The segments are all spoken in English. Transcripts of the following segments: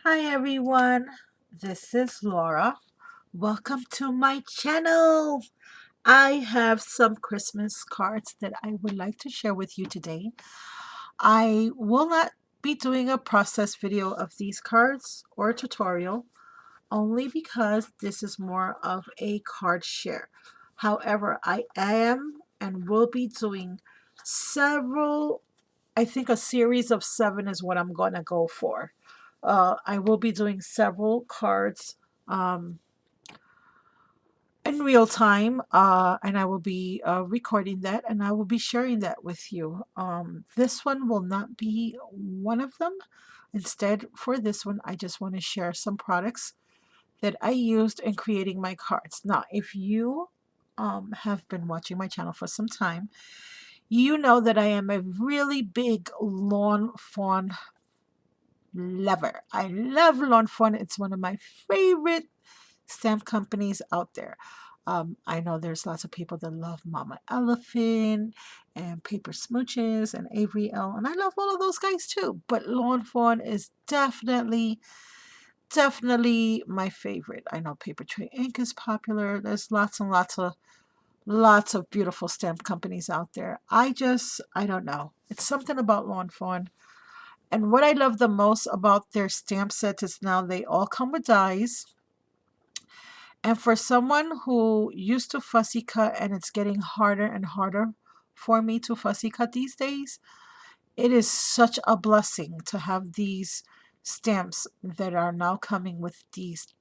Hi everyone, this is Laura. Welcome to my channel. I have some Christmas cards that I would like to share with you today. I will not be doing a process video of these cards or a tutorial only because this is more of a card share. However, I am and will be doing several, I think a series of 7 is what I'm going to go for. I will be doing several cards um, in real time, and I will be recording that and I will be sharing that with you. This one will not be one of them. Instead, for this one, I just want to share some products that I used in creating my cards. Now, if you have been watching my channel for some time, you know that I am a really big Lawn Fawn lover. I love Lawn Fawn. It's one of my favorite stamp companies out there. I know there's lots of people that love Mama Elephant and Paper Smooches and Avery L. And I love all of those guys too. But Lawn Fawn is definitely my favorite. I know Paper Tray Ink is popular. There's lots and lots of beautiful stamp companies out there. I don't know. It's something about Lawn Fawn. And what I love the most about their stamp sets is now they all come with dies. And for someone who used to fussy cut and it's getting harder and harder for me to fussy cut these days, it is such a blessing to have these stamps that are now coming with these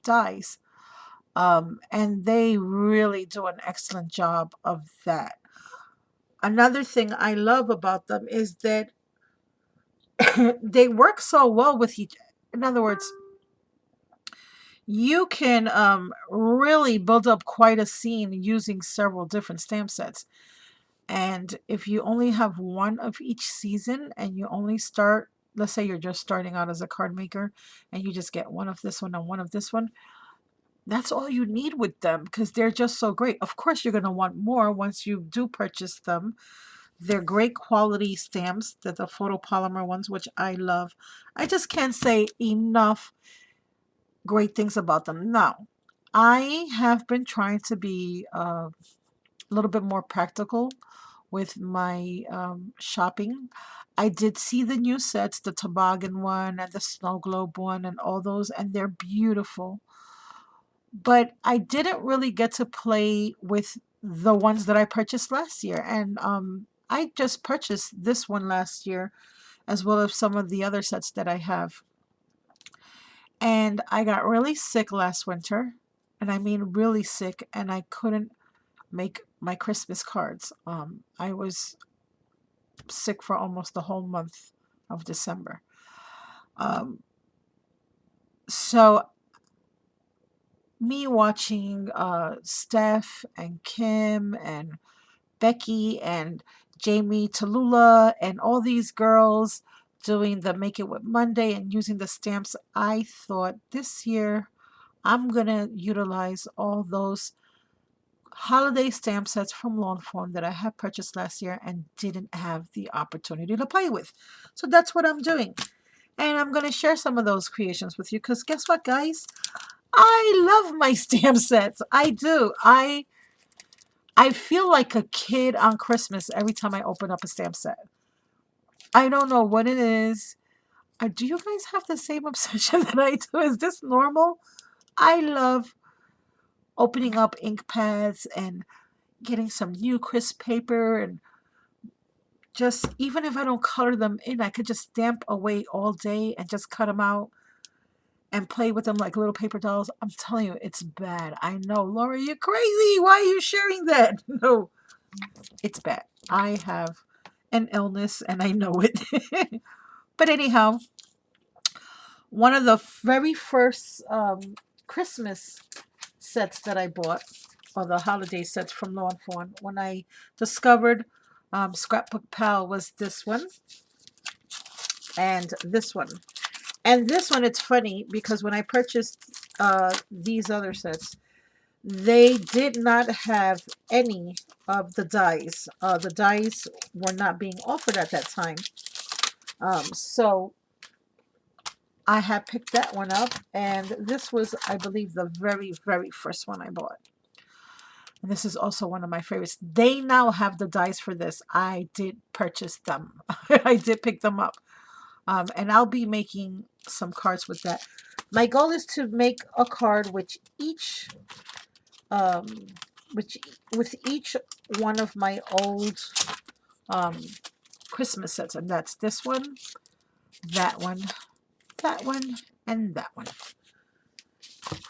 dies. And they really do an excellent job of that. Another thing I love about them is that they work so well with each. In other words, you can really build up quite a scene using several different stamp sets. And if you only have one of each season and you only start, let's say you're just starting out as a card maker and you just get one of this one and one of this one, that's all you need with them because they're just so great. Of course, you're going to want more once you do purchase them. They're great quality stamps. They're the photopolymer ones, which I love. I just can't say enough great things about them. Now, I have been trying to be a little bit more practical with my shopping. I did see the new sets, the toboggan one and the snow globe one and all those, and they're beautiful. But I didn't really get to play with the ones that I purchased last year. And I just purchased this one last year, as well as some of the other sets that I have. And I got really sick last winter, and I mean really sick, and I couldn't make my Christmas cards. I was sick for almost the whole month of December. Um, so me watching Steph and Kim and Becky and Jamie Tallulah and all these girls doing the Make It With Monday and using the stamps, I thought this year I'm going to utilize all those holiday stamp sets from Lawn Fawn that I had purchased last year and didn't have the opportunity to play with. So that's what I'm doing. And I'm going to share some of those creations with you because guess what, guys? I love my stamp sets. I do. I feel like a kid on Christmas every time I open up a stamp set. I don't know what it is. Do you guys have the same obsession that I do? Is this normal? I love opening up ink pads and getting some new crisp paper and just even if I don't color them in, I could just stamp away all day and just cut them out and play with them like little paper dolls. I'm telling you, it's bad. I know, Laura, you're crazy. Why are you sharing that? No, it's bad. I have an illness and I know it. But anyhow, one of the very first Christmas sets that I bought, or the holiday sets from Lawn Fawn, when I discovered Scrapbook Pal, was this one and this one. And this one, it's funny because when I purchased these other sets, they did not have any of the dies. The dies were not being offered at that time. So I had picked that one up, and this was, I believe, the very first one I bought. And this is also one of my favorites. They now have the dies for this. I did purchase them. I did pick them up. And I'll be making some cards with that. My goal is to make a card which each um, which with each one of my old um, Christmas sets, and that's this one, that one, that one, and that one.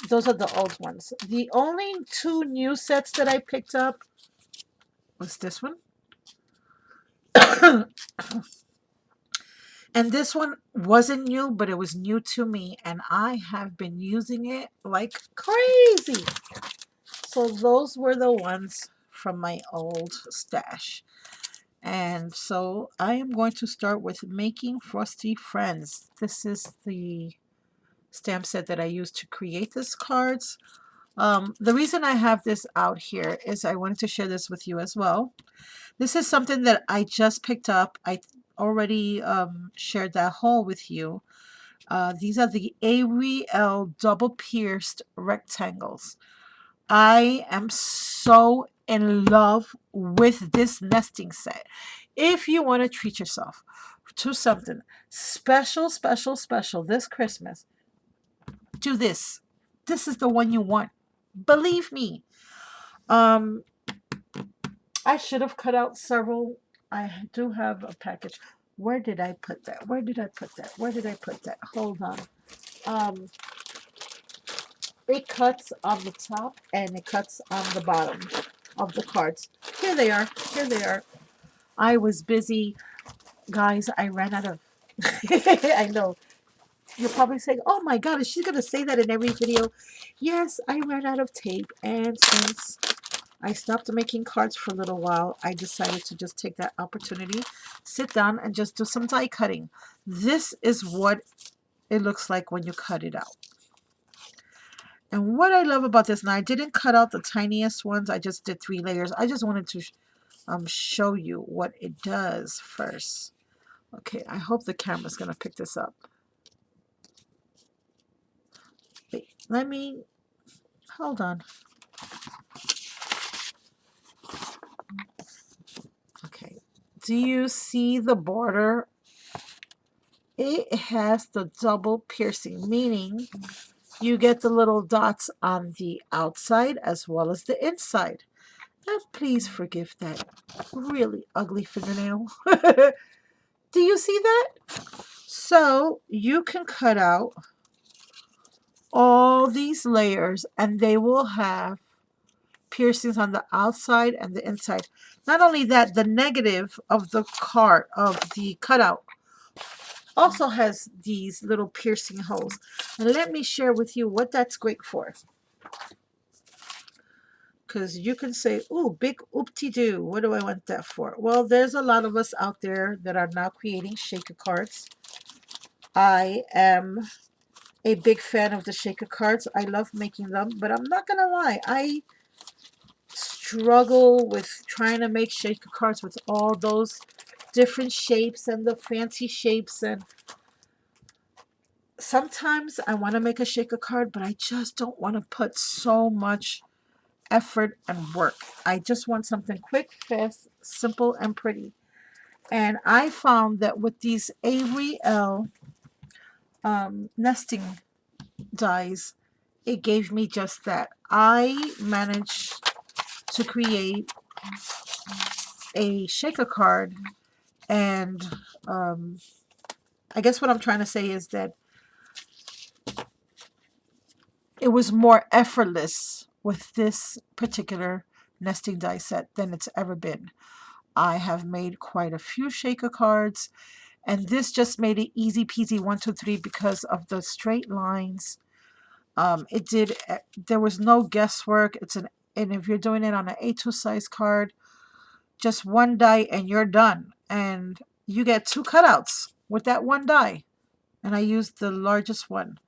Those are the old ones. The only two new sets that I picked up was this one. And this one wasn't new, but it was new to me, and I have been using it like crazy. So those were the ones from my old stash. And so I am going to start with making Frosty Friends. This is the stamp set that I used to create these cards. The reason I have this out here is I wanted to share this with you as well. This is something that I just picked up. I already shared that haul with you. These are the Ariel double pierced rectangles. I am so in love with this nesting set. If you want to treat yourself to something special, special, special this Christmas, do this. This is the one you want. Believe me. Um, I should have cut out several. I do have a package. Where did I put that? Where did I put that? Where did I put that? Hold on. Um, it cuts on the top and it cuts on the bottom of the cards. Here they are. Here they are. I was busy. Guys, I ran out of... I know. You're probably saying, oh my God, is she going to say that in every video? Yes, I ran out of tape. And since I stopped making cards for a little while, I decided to just take that opportunity, sit down, and just do some die cutting. This is what it looks like when you cut it out. And what I love about this, now I didn't cut out the tiniest ones, I just did 3 layers. I just wanted to show you what it does first. Okay, I hope the camera's going to pick this up. Wait, let me, hold on. Okay, do you see the border? It has the double piercing, meaning you get the little dots on the outside as well as the inside. And please forgive that really ugly fingernail. Do you see that? So you can cut out all these layers and they will have piercings on the outside and the inside. Not only that, the negative of the card, of the cutout, also has these little piercing holes. And let me share with you what that's great for. Because you can say, ooh, big oop-de-doo, what do I want that for? Well, there's a lot of us out there that are now creating shaker cards. I am a big fan of the shaker cards. I love making them, but I'm not going to lie. I struggle with trying to make shaker cards with all those different shapes and the fancy shapes, and sometimes I want to make a shaker card, but I just don't want to put so much effort and work. I just want something quick, fast, simple, and pretty. And I found that with these Ariel nesting dies, it gave me just that. I managed to create a shaker card, and I guess what I'm trying to say is that it was more effortless with this particular nesting die set than it's ever been. I have made quite a few shaker cards, and this just made it easy peasy 1, 2, 3 because of the straight lines. There was no guesswork. And if you're doing it on an A2 size card, just one die and you're done. And you get 2 cutouts with that one die. And I used the largest one.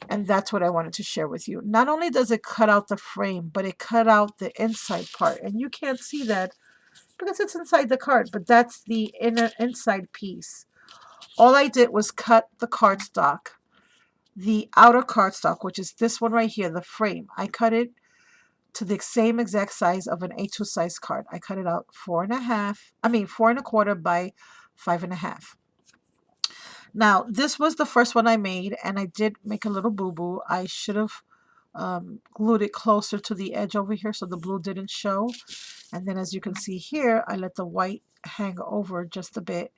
And that's what I wanted to share with you. Not only does it cut out the frame, but it cut out the inside part. And you can't see that because it's inside the card, but that's the inside piece. All I did was cut the cardstock, the outer cardstock, which is this one right here, the frame. I cut it to the same exact size of an A2 size card. I cut it out 4.5, I mean 4.25 by 5.5. Now, this was the first one I made, and I did make a little boo-boo. I should have glued it closer to the edge over here so the blue didn't show. And then as you can see here, I let the white hang over just a bit.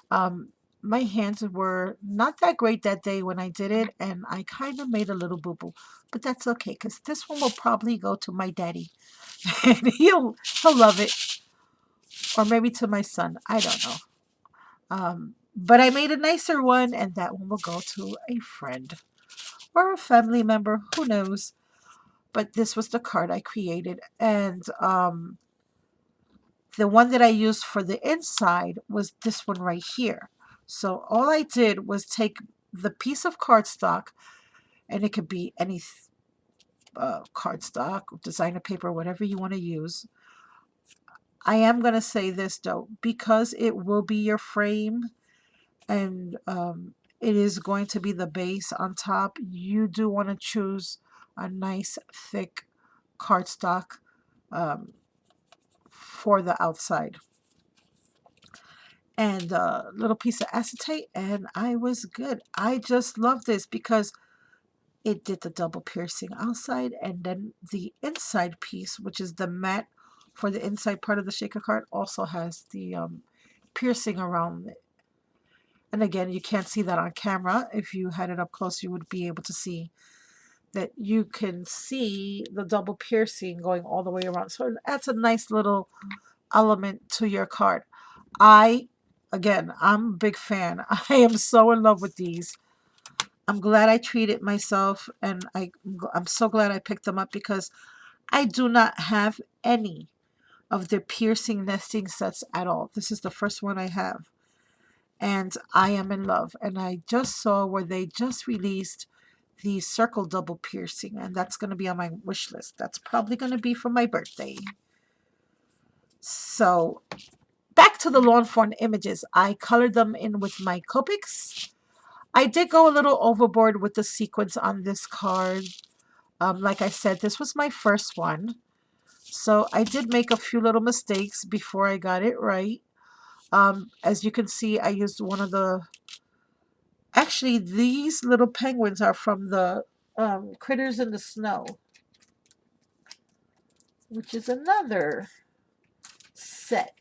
Um, my hands were not that great that day when I did it, and I kind of made a little boo-boo. But that's okay, because this one will probably go to my daddy. And he'll love it. Or maybe to my son. I don't know. But I made a nicer one, and that one will go to a friend or a family member. Who knows? But this was the card I created. And the one that I used for the inside was this one right here. So all I did was take the piece of cardstock, and it could be any cardstock, designer paper, whatever you want to use. I am going to say this though, because it will be your frame, and it is going to be the base on top, you do want to choose a nice thick cardstock um, for the outside. And a little piece of acetate, and I was good. I just love this because it did the double piercing outside, and then the inside piece, which is the mat for the inside part of the shaker card, also has the piercing around it. And again, you can't see that on camera. If you had it up close, you would be able to see that you can see the double piercing going all the way around. So it adds a nice little element to your card. Again, I'm a big fan. I am so in love with these. I'm glad I treated myself, and I'm so glad I picked them up because I do not have any of the piercing nesting sets at all. This is the first one I have, and I am in love. And I just saw where they just released the circle double piercing, and that's going to be on my wish list. That's probably going to be for my birthday. So back to the Lawn Fawn images. I colored them in with my Copics. I did go a little overboard with the sequence on this card. Like I said, this was my first one. So I did make a few little mistakes before I got it right. As you can see, I used one of the... Actually, these little penguins are from the Critters in the Snow, which is another set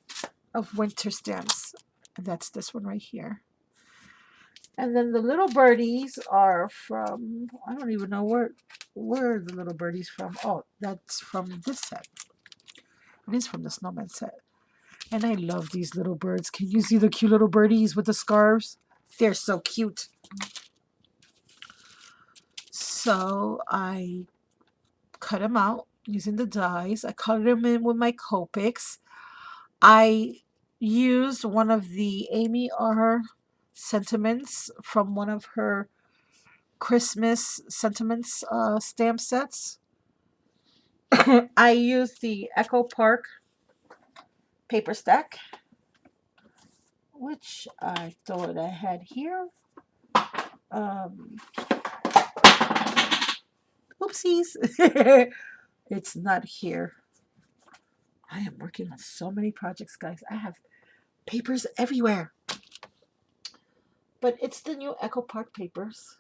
of winter stamps. And that's this one right here. And then the little birdies are from... I don't even know where the little birdies from. Oh, that's from this set. It is from the Snowman set. And I love these little birds. Can you see the cute little birdies with the scarves? They're so cute. So I cut them out using the dies. I colored them in with my Copics. I used one of the Amy R. sentiments from one of her Christmas sentiments stamp sets. I used the Echo Park paper stack, which I thought I had here. Oopsies. It's not here. I am working on so many projects, guys. I have papers everywhere. But it's the new Echo Park papers.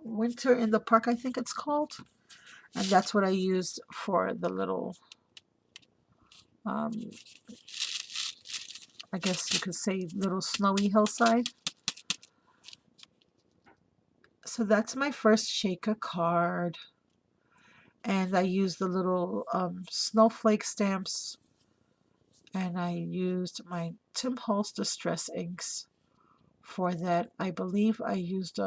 Winter in the Park, I think it's called. And that's what I used for the little, I guess you could say, little snowy hillside. So that's my first shaker card. And I used the little snowflake stamps. And I used my Tim Holtz Distress inks for that. I believe I used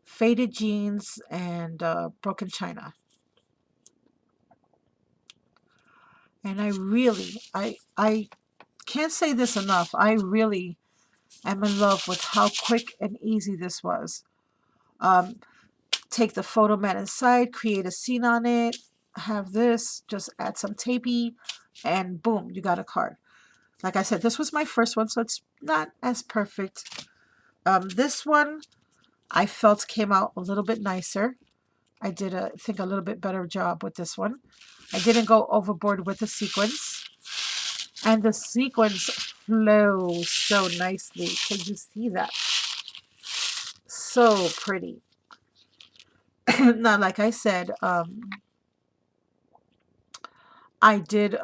Faded Jeans and Broken China. And I can't say this enough. I really am in love with how quick and easy this was. Take the photo mat inside, create a scene on it, have this, just add some tapey, and boom, you got a card. Like I said, this was my first one, so it's not as perfect. This one I felt came out a little bit nicer. I did, I think, a little bit better job with this one. I didn't go overboard with the sequins. And the sequins flow so nicely. Can you see that? So pretty. Now, like I said, I did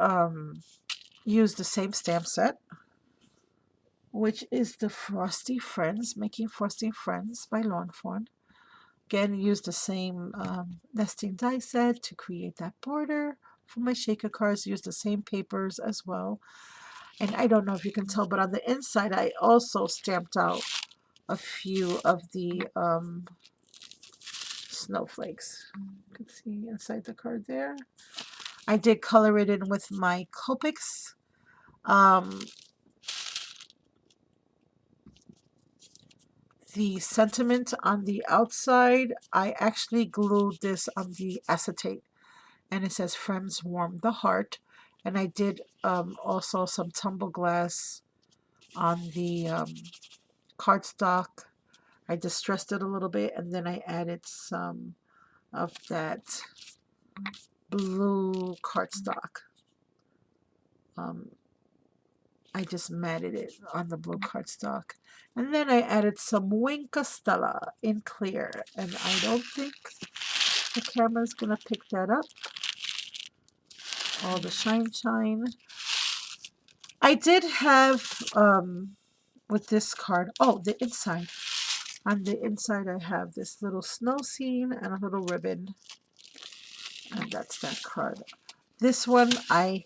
use the same stamp set, which is the Frosty Friends, Making Frosty Friends by Lawn Fawn. Again, use the same nesting die set to create that border. For my shaker cards, use the same papers as well. And I don't know if you can tell, but on the inside, I also stamped out a few of the snowflakes. You can see inside the card there. I did color it in with my Copics. The sentiment on the outside, I actually glued this on the acetate, and it says "Friends warm the heart." And I did also some tumble glass on the cardstock. I distressed it a little bit, and then I added some of that blue cardstock. I just matted it on the blue cardstock. And then I added some Wink Stella in clear. And I don't think the camera's going to pick that up. All the shine. I did have, with this card, the inside. On the inside, I have this little snow scene and a little ribbon. And that's that card. This one, I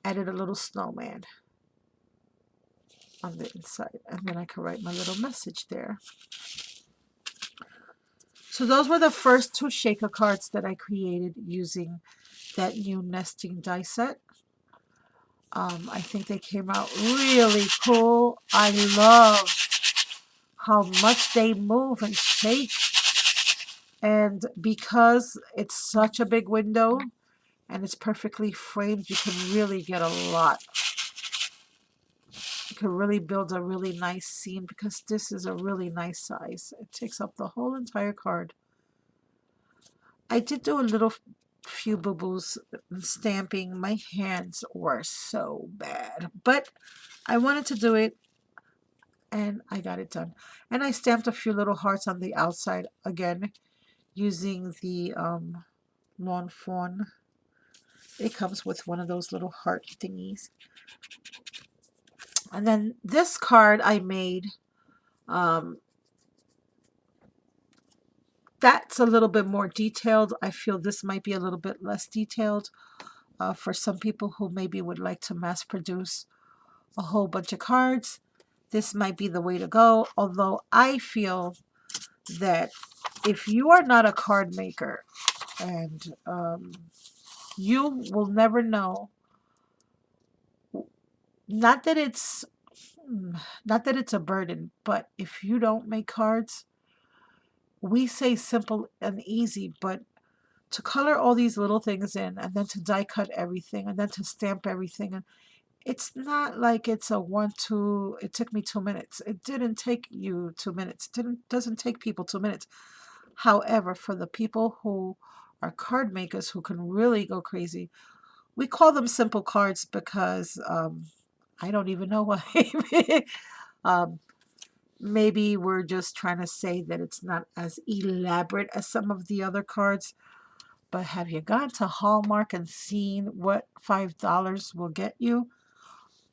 added a little snowman on the inside. And then I can write my little message there. So those were the first two shaker cards that I created using that new nesting die set. I think they came out really cool. I love how much they move and shake. And because it's such a big window and it's perfectly framed, you can really get a lot. You can really build a really nice scene because this is a really nice size. It takes up the whole entire card. I did do a little few boo-boos stamping. My hands were so bad, but I wanted to do it and I got it done. And I stamped a few little hearts on the outside again using the Lawn Fawn. It comes with one of those little heart thingies. And then this card I made, that's a little bit more detailed. I feel this might be a little bit less detailed for some people who maybe would like to mass produce a whole bunch of cards. This might be the way to go, although I feel that if you are not a card maker and you will never know, not that it's a burden, but if you don't make cards, we say simple and easy, but to color all these little things in and then to die cut everything and then to stamp everything, and it's not like it's a 1-2, it took me 2 minutes. It didn't take you 2 minutes. Doesn't take people 2 minutes. However, for the people who are card makers who can really go crazy, we call them simple cards because I don't even know why. Maybe we're just trying to say that it's not as elaborate as some of the other cards. But have you gone to Hallmark and seen what $5 will get you?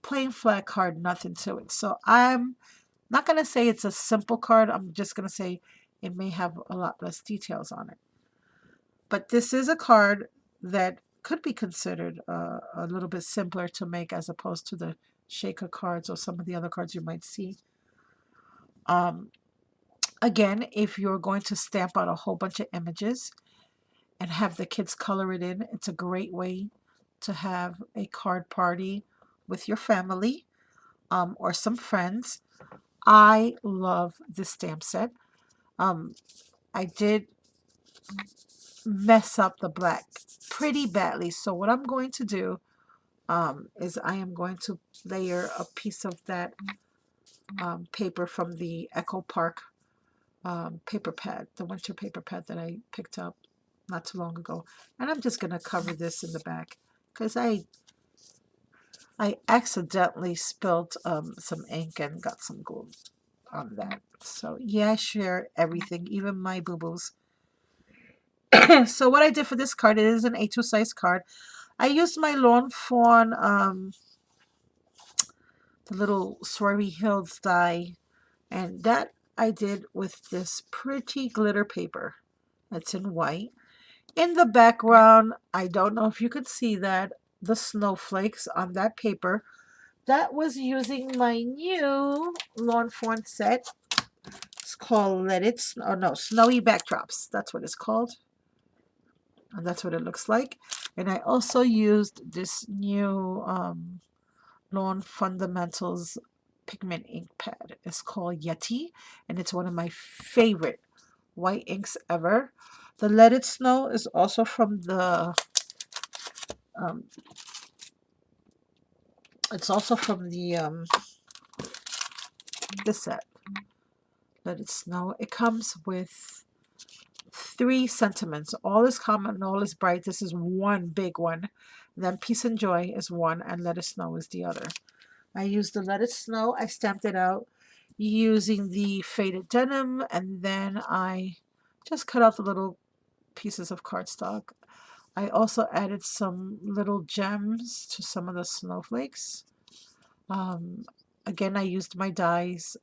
Plain flat card, nothing to it. So I'm not going to say it's a simple card. I'm just going to say it may have a lot less details on it. But this is a card that could be considered a little bit simpler to make as opposed to the shaker cards or some of the other cards you might see. Again, if you're going to stamp out a whole bunch of images and have the kids color it in, it's a great way to have a card party with your family or some friends. I love this stamp set. I did mess up the black pretty badly, so what I'm going to do, is I am going to layer a piece of that paper from the Echo Park paper pad, the winter paper pad that I picked up not too long ago. And I'm just going to cover this in the back because I accidentally spilled some ink and got some glue on that. So yeah, I share everything, even my boo-boos. So what I did for this card, it is an A2 size card. I used my Lawn Fawn, the little Swervy Hills die, and that I did with this pretty glitter paper that's in white. In the background, I don't know if you could see that, the snowflakes on that paper. That was using my new Lawn Fawn set. It's called Let It Snow. Oh no, Snowy Backdrops. That's what it's called. And that's what it looks like. And I also used this new Lawn Fundamentals pigment ink pad. It's called Yeti, and it's one of my favorite white inks ever. The Let It Snow is also from the um, it's also from the this set. Let It Snow. It comes with 3 sentiments. All is calm and all is bright. This is one big one. Then Peace and Joy is one, and Let It Snow is the other. I used the Let It Snow. I stamped it out using the faded denim, and then I just cut out the little pieces of cardstock. I also added some little gems to some of the snowflakes. Um, Again, I used my dies,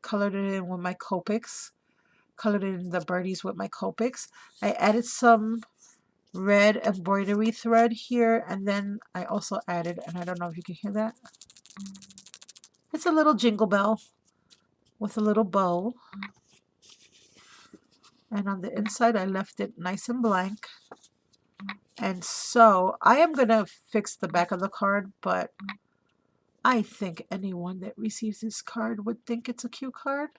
colored it in with my Copics, colored in the birdies with my Copics. I added some red embroidery thread here, and then I also added, and I don't know if you can hear that, it's a little jingle bell with a little bow. And on the inside, I left it nice and blank. And so I am going to fix the back of the card, but I think anyone that receives this card would think it's a cute card.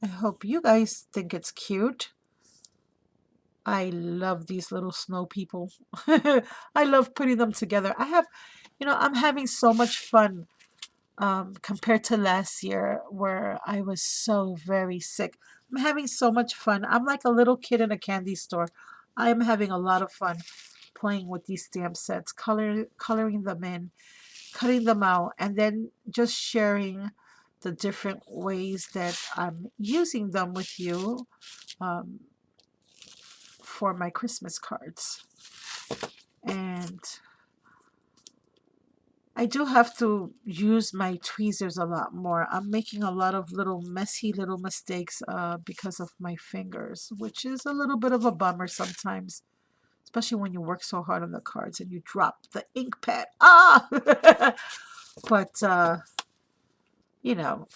I hope you guys think it's cute. I love these little snow people. I love putting them together. I'm having so much fun compared to last year where I was so very sick. I'm having so much fun. I'm like a little kid in a candy store. I'm having a lot of fun playing with these stamp sets, coloring them in, cutting them out, and then just sharing the different ways that I'm using them with you um, for my Christmas cards. And I do have to use my tweezers a lot more. I'm making a lot of little messy little mistakes because of my fingers, which is a little bit of a bummer sometimes, especially when you work so hard on the cards and you drop the ink pad. Ah! But, you know,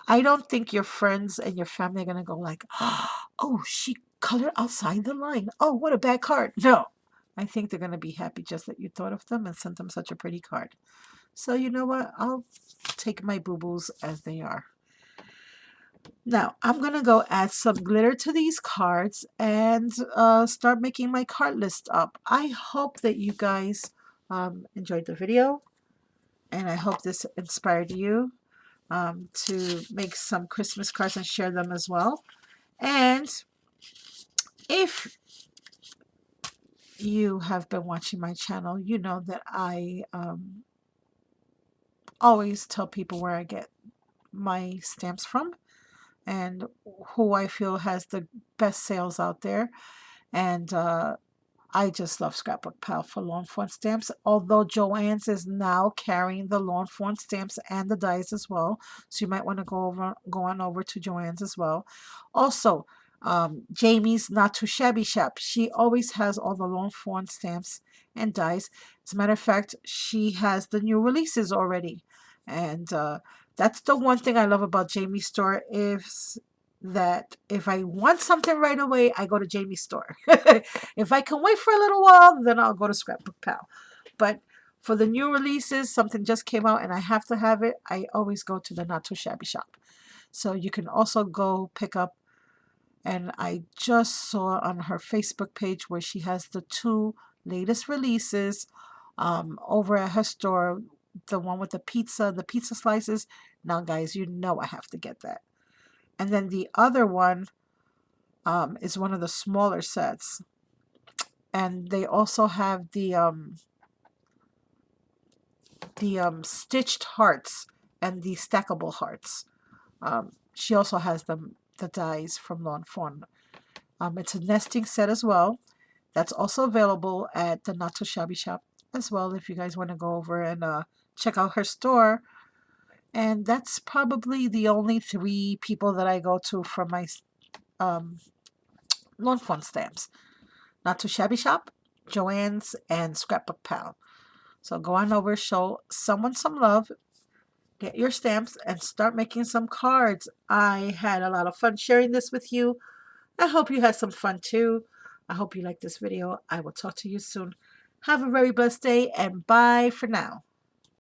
I don't think your friends and your family are going to go like, oh, she colored outside the line. Oh, what a bad card. No, I think they're going to be happy just that you thought of them and sent them such a pretty card. So you know what? I'll take my boo-boos as they are. Now, I'm going to go add some glitter to these cards and start making my card list up. I hope that you guys enjoyed the video, and I hope this inspired you to make some Christmas cards and share them as well. And if you have been watching my channel, you know that I always tell people where I get my stamps from and who I feel has the best sales out there. And I just love Scrapbook Pal for Lawn Fawn stamps, although Joann's is now carrying the Lawn Fawn stamps and the dies as well. So you might want to go on over to Joann's as well. Also, Jamie's Not Too Shabby Shop. She always has all the Lawn Fawn stamps and dies. As a matter of fact, she has the new releases already. And that's the one thing I love about Jamie's store is that if I want something right away, I go to Jamie's store. If I can wait for a little while, then I'll go to Scrapbook Pal. But for the new releases, something just came out and I have to have it, I always go to the Not Too Shabby Shop. So you can also go pick up, and I just saw on her Facebook page where she has the 2 latest releases over at her store, the one with the pizza slices. Now, guys, you know I have to get that. And then the other one is one of the smaller sets, and they also have the stitched hearts and the stackable hearts. She also has the dies from Lawn Fawn. It's a nesting set as well. That's also available at the Not So Shabby Shop as well. If you guys want to go over and check out her store. And that's probably the only three people that I go to for my um, Lawn Fawn stamps. Not Too Shabby Shop, Joann's, and Scrapbook Pal. So go on over, show someone some love, get your stamps, and start making some cards. I had a lot of fun sharing this with you. I hope you had some fun too. I hope you liked this video. I will talk to you soon. Have a very blessed day, and bye for now.